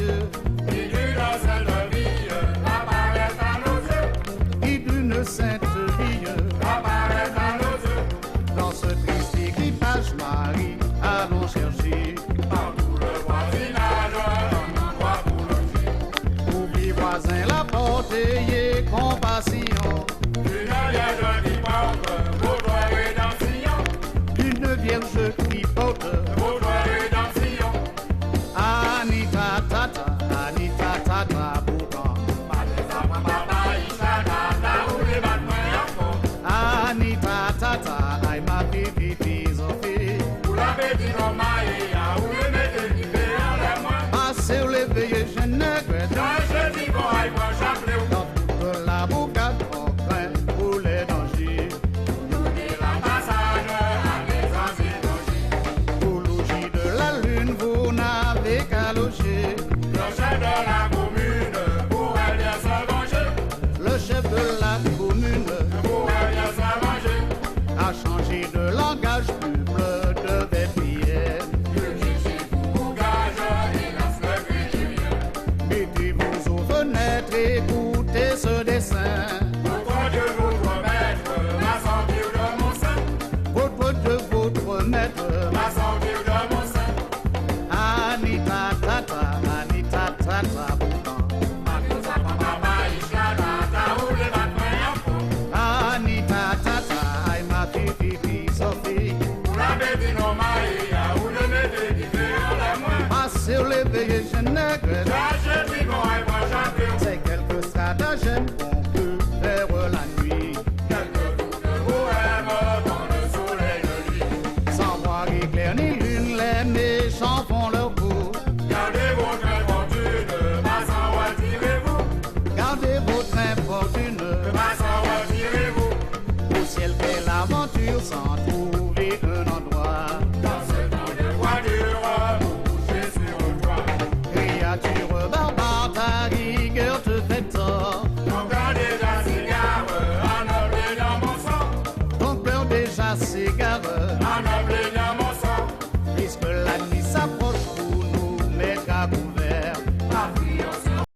yeux, qui d'une sainte vie apparaît à nos yeux, qui d'une sainte vie apparaît à nos yeux. dans ce triste équipage, Marie, allons chercher. Dans tout le voisinage, un endroit pour loger. Oublie voisin la porte, ayez compassion. Une vierge qui porte vos doigts dans Sion, Une vierge qui porte vos doigts dans Sion. Anita Tata, Anita Tata, boucan. Papa, Ishana, où les battements Anita Tata, I ma pipi Sophie. vous l'avez dit, non, Maïa, où les mettez du pays en l'air, moi. Assez levé, je ne regrette Je dis, bon, aïe, moi, j'appelais où. dans toute la boucade, on craint pour les dangers. Et la passage à des anciens Pour logis de la lune, vous n'avez qu'à loger. le chef de la commune pourrait bien se venger, Le chef de la commune pourrait bien se venger. a changé de langage, plus bleu de prière. Que Gigi vous gage, il lance le cri qui vient. Mettez-vous aux fenêtres, écoutez ce dessin. Votre Dieu, votre maître, m'a sorti de mon sein, Votre Dieu, votre maître, m'a sorti de mon sein. Anita Tata, Anita Tata, boucan. Matusa, papa, Ishana, ta où les battements en fond. Anita Tata, I ma pipi Sophie. Vous l'avez dit, non, Maïa, où les mettez du pays en l'air, moi. Assez levé, je ne regrette